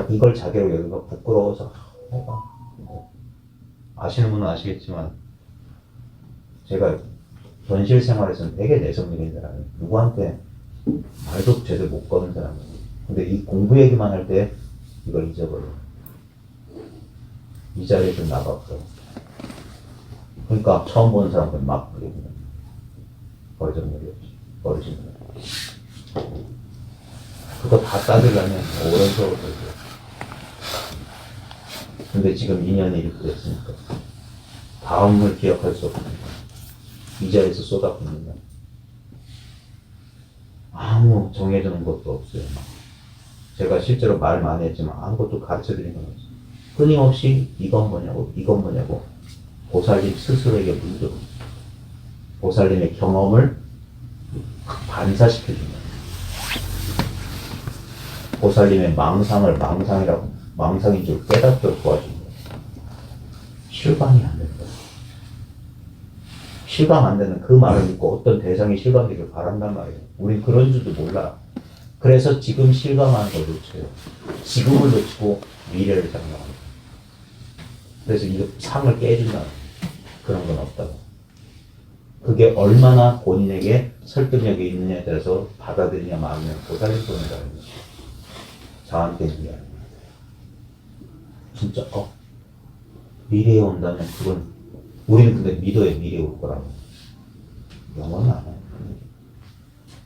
이걸 자기로 여기가 부끄러워서 해봐. 아시는 분은 아시겠지만 제가 현실 생활에서는 되게 내성적인 사람이에요. 누구한테 말도 제대로 못 거는 사람이에요. 근데 이 공부 얘기만 할 때 이걸 잊어버려요. 이 자리에서 나갔어. 그러니까 처음 보는 사람들 막 그립니다. 버리정렬이 없이. 버리정렬. 그거 다 따지려면 오랜 세월 걸려요. 근데 지금 인연이 이렇게 됐으니까 다음을 기억할 수 없습니다. 이 자리에서 쏟아붓는다. 아무 정해지는 것도 없어요. 제가 실제로 말 많이 했지만 아무것도 가르쳐 드린 건 없어요. 끊임없이 이건 뭐냐고, 이건 뭐냐고, 보살님 스스로에게 물죠. 보살님의 경험을 반사시켜줍니다. 보살님의 망상을 망상인 줄 깨닫도록 도와줍니다. 실감이 안 된다. 실감 안 되는 그 말을 듣고 어떤 대상이 실감되길 바란단 말이에요. 우린 그런 줄도 몰라. 그래서 지금 실감하는 걸 놓쳐요. 지금을 놓치고 미래를 생각합니다. 그래서 이 상을 깨준다. 그런 건 없다고. 그게 얼마나 본인에게 설득력이 있느냐에 따라서 받아들이냐 마느냐 보살님 보는 거예요. 저한테는 이게 아닙니다. 진짜 미래에 온다면 그건 우리는 근데 믿어요. 미래에 올 거라고. 영원은 안 해요.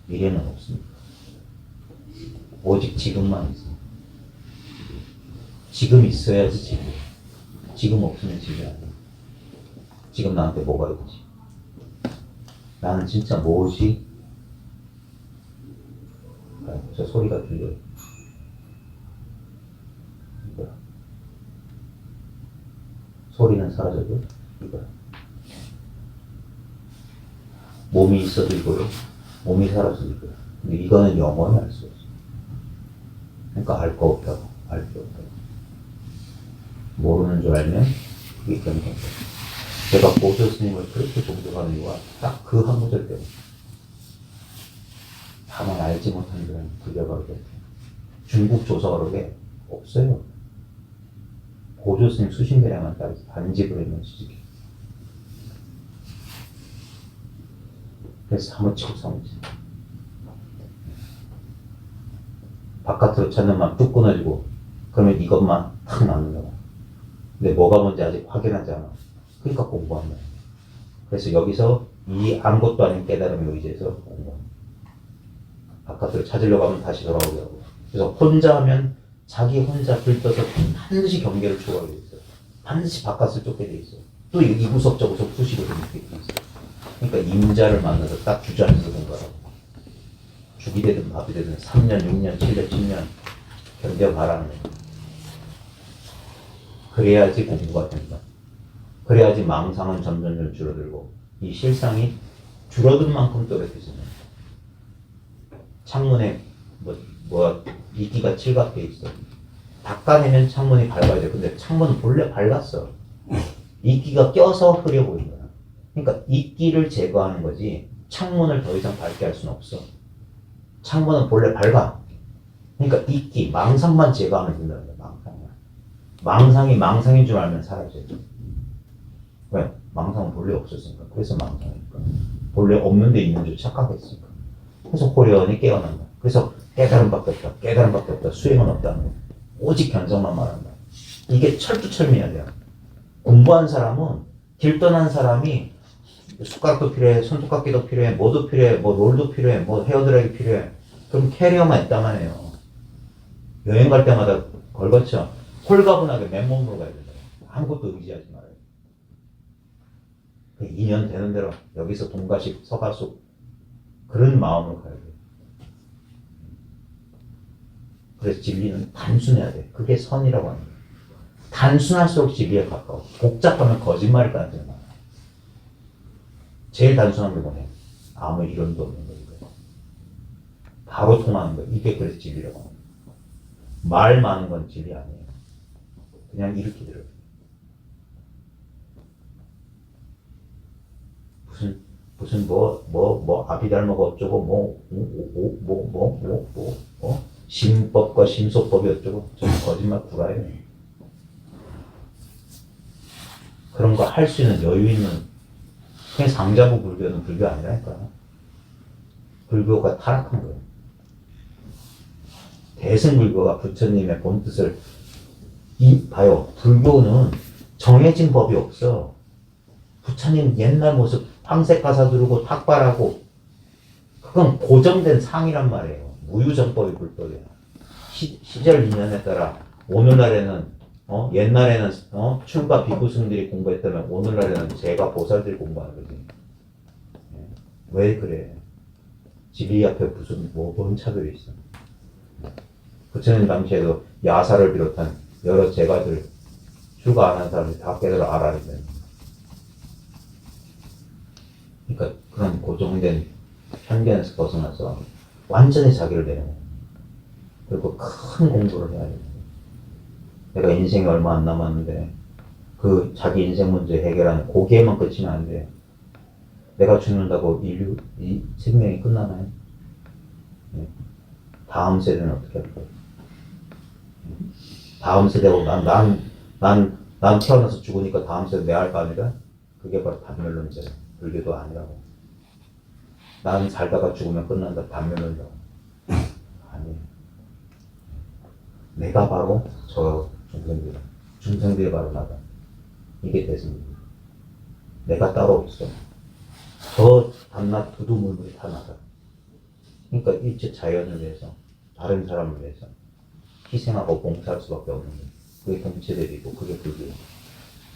미래는 없습니다. 오직 지금만 있어요. 지금 있어야지 지금. 지금 없으면 지금 아니에요. 지금 나한테 뭐가 있지? 나는 진짜 뭐지? 저 소리가 들려요. 이거야. 소리는 사라져도 이거야. 몸이 있어도 이거요. 몸이 사라져도 이거야. 근데 이거는 영원히 알 수 없어. 그러니까 알 거 없다고. 알 게 없다고. 모르는 줄 알면 그게 경계인 거야. 제가 보조 스님을 그렇게 존경하는 이유가 딱 그 한 구절 때문에. 다만 알지 못하는 사람이 불려가게 중국 조서가록에 없어요. 보조 스님 수십 개량만 따로 반집을 했는 수직이. 그래서 사무치고 사무치. 바깥으로 찾는만 뚝 끊어지고 그러면 이것만 탁 남는 거야. 근데 뭐가 뭔지 아직 확인하지 않아. 그러니까 공부한다. 그래서 여기서 이 아무것도 아닌 깨달음에 의지해서 공부한다. 바깥으로 찾으려고 하면 다시 돌아오게 하고. 그래서 혼자 하면 자기 혼자 들떠서 반드시 경계를 추구하게 돼 있어요. 반드시 바깥을 쫓게 돼 있어요. 또 이 구석 저 구석 푸시고 이렇게 돼 있어요. 그러니까 임자를 만나서 딱 주저앉아서 공부하라고. 죽이 되든 밥이 되든 3년, 6년, 7년, 10년 견뎌봐라는 거예요. 그래야지 공부가 된다. 그래야지 망상은 점점 줄어들고 이 실상이 줄어든 만큼 또렷해지는. 창문에 이끼가 칠갑게 있어. 닦아내면 창문이 밝아야 돼. 근데 창문은 본래 밝았어. 이끼가 껴서 흐려 보인 거야. 그러니까 이끼를 제거하는 거지 창문을 더 이상 밝게 할 수는 없어. 창문은 본래 밝아. 그러니까 이끼, 망상만 제거하면 된다는 거야. 망상이 망상인 줄 알면 사라져요. 왜? 망상은 본래 없었으니까. 그래서 망상이니까. 본래 없는 데 있는 줄 착각했으니까. 그래서 호련히 깨어난다. 그래서 깨달음밖에 없다. 깨달음밖에 없다. 수행은 없다는 거야. 오직 견성만 말한다. 이게 철두철미해야 돼요. 공부한 사람은 길 떠난 사람이 숟가락도 필요해, 손톱깎이도 필요해, 뭐도 필요해, 뭐 롤도 필요해, 뭐 헤어드라이기 필요해. 그럼 캐리어만 있다만 해요. 여행 갈 때마다 걸거쳐. 홀가분하게 맨몸으로 가야 된다. 아무것도 의지하지 말아요. 2년 되는 대로 여기서 동가식 서가숙 그런 마음으로 가야 돼요. 그래서 진리는 단순해야 돼. 그게 선이라고 하는 거예요. 단순할수록 진리에 가까워. 복잡하면 거짓말일 가능성이 많아요. 제일 단순한 게 뭐냐? 아무 이론도 없는 거예요. 바로 통하는 거예요. 이게 그래서 진리라고 합니다. 말 많은 건 진리 아니에요. 그냥 이렇게 들어요. 무슨 아비달모가 어쩌고 심법과 심소법이 어쩌고 좀 거짓말 구라예요. 그런 거 할 수 있는 여유 있는 그냥 상자부 불교는 불교 아니라니까. 불교가 타락한 거예요. 대승불교가 부처님의 본뜻을 봐요. 불교는 정해진 법이 없어. 부처님 옛날 모습 황색 가사 두르고 탁발하고 그건 고정된 상이란 말이에요. 무유정법이 불법이야. 시절 인연에 따라 오늘날에는 옛날에는 출가 비구승들이 공부했다면 오늘날에는 제가 보살들이 공부하는 거지. 왜 그래? 진리 앞에 무슨 뭔 차별이 있어? 부처님 당시에도 야사를 비롯한 여러 제가들 출가 안 한 사람들이 다 깨달아 알아야 돼. 그러니까 그런 고정된 편견에서 벗어나서 완전히 자기를 내려놓고 그리고 큰 공부를 해야 돼. 내가 인생이 얼마 안 남았는데 그 자기 인생 문제 해결하는 거기에만 그치면 안 돼. 내가 죽는다고 인류 이 생명이 끝나나요? 다음 세대는 어떻게 할 거야? 다음 세대고 난 태어나서 죽으니까 다음 세대 내 할 거 아니라 그게 바로 단멸론자야. 불교도 아니라고. 난 살다가 죽으면 끝난다. 단멸론자고. 아니에요. 내가 바로 저 중생들이 바로 나다. 이게 대승입니다. 내가 따로 없어. 저 밤낮 두두물물이 다 나다. 그러니까 일체 자연을 위해서 다른 사람을 위해서 희생하고 봉사할 수밖에 없는 거예요. 그게 경체들이고 그게 불교예요.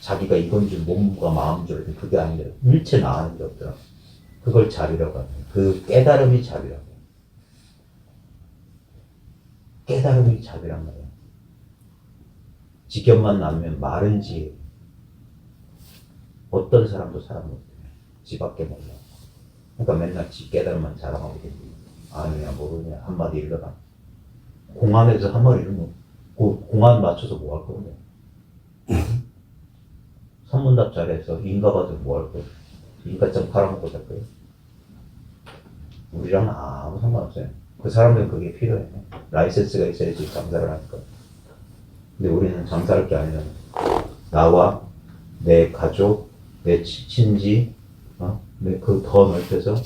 자기가 이건 줄 몸과 마음 줄 그게 아니라 일체 나하는 게 없더라. 그걸 자비라고 합니다. 그 깨달음이 자비라고 해요. 깨달음이 자비란 말이에요. 직견만 나면 말은 지혜. 어떤 사람도 사람 못해요. 지밖에 몰라. 그러니까 맨날 지 깨달음만 자랑하고 있는 아느냐 모르냐 한마디 일러라. 공안에서 한마디 이러면 공안 맞춰서 뭐 할 건데. 선문답 잘해서 인가 봐도 뭐 할 거야. 인가점 팔아먹고 살 거예요. 우리랑은 아무 상관없어요. 그 사람들은 그게 필요해. 라이센스가 있어야지 장사를 하니까. 근데 우리는 장사할 게 아니라 나와 내 가족, 내 친지, 그 더 넓혀서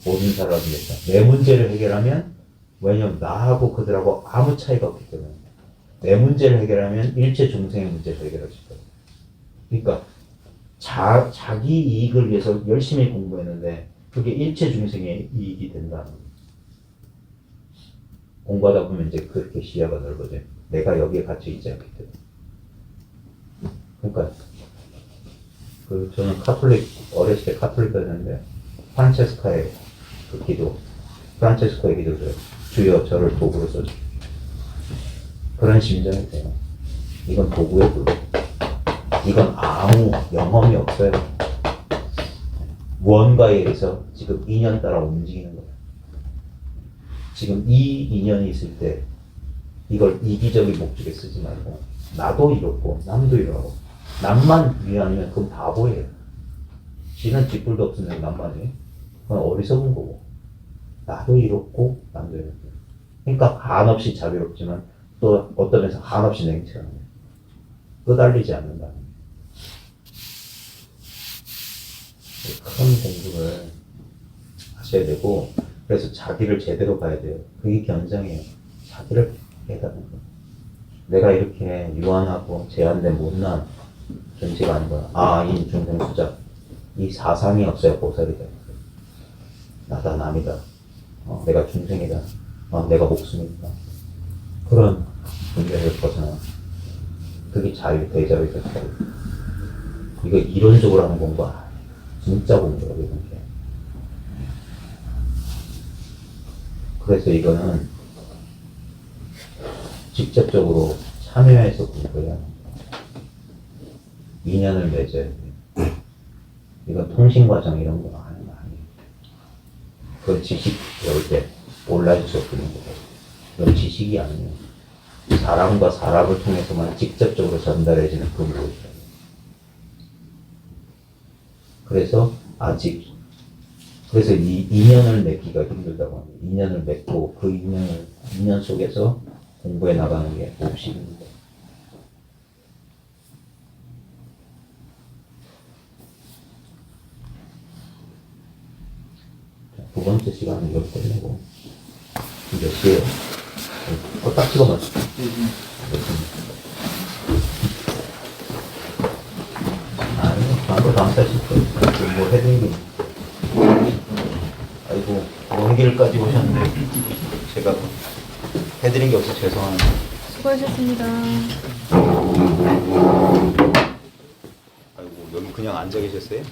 모든 사람을 위해서 내 문제를 해결하면 왜냐면 나하고 그들하고 아무 차이가 없기 때문에 내 문제를 해결하면 일체 중생의 문제를 해결할 수 있거든. 그러니까 자기 이익을 위해서 열심히 공부했는데 그게 일체 중생의 이익이 된다는 거예요. 공부하다 보면 이제 그렇게 시야가 넓어져요. 내가 여기에 갇혀 있지 않기 때문에. 그러니까 저는 어렸을 때 카톨릭이었는데 프란체스카의 그 기도, 프란체스코의 기도를 주여 저를 도구로 써줘. 그런 심정이 돼요. 이건 도구의 불. 이건 아무 영험이 없어요. 무언가에 의해서 지금 인연 따라 움직이는 거예요. 지금 이 인연이 있을 때 이걸 이기적인 목적에 쓰지 말고 나도 이렇고 남도 이러고 남만 위하면 그건 바보예요. 지는 뒷불도 없으면 남만이 그건 어리석은 거고 나도 이렇고 남도 이렇고 그러니까 한없이 자비롭지만 또 어떤 면에서 한없이 냉철한 거예요. 끄달리지 않는다. 큰 공부를 하셔야 되고 그래서 자기를 제대로 봐야 돼요. 그게 견장이에요. 자기를 깨닫는 거. 내가 이렇게 유한하고 제한된 못난 존재가 아닌 거야. 이 중생 수작. 이 사상이 없어야 보살이다. 나다 남이다. 내가 중생이다. 내가 목숨이다. 그런 분별을 벗어나 그게 자유, 대자유적 자유. 이거 이론적으로 하는 공부 아니에요. 진짜 공부예요, 이런 게. 그래서 이거는 직접적으로 참여해서 공부해야 합니다. 2년을 맺어야 돼요. 이건 통신과정 이런 거 하는 거 아니에요. 그건 지식 배울 때 온라인 수업 듣는 거예요. 그건 지식이 아니에요. 사람과 사람을 통해서만 직접적으로 전달해지는 그런 거예요. 그래서 그래서 이 2년을 맺기가 힘들다고 합니다. 2년을 맺고 그 2년 속에서 공부해 나가는 게 몫입니다. 두 번째 시간은 이걸 끝내고 몇 시에요? 딱 찍어맞 아니요, 다음 달 싶어요. 뭐 해드리기. 아이고, 먼 길까지 오셨는데 제가 해드린 게 없어서 죄송합니다. 수고하셨습니다. 아이고, 여기 그냥 앉아 계셨어요?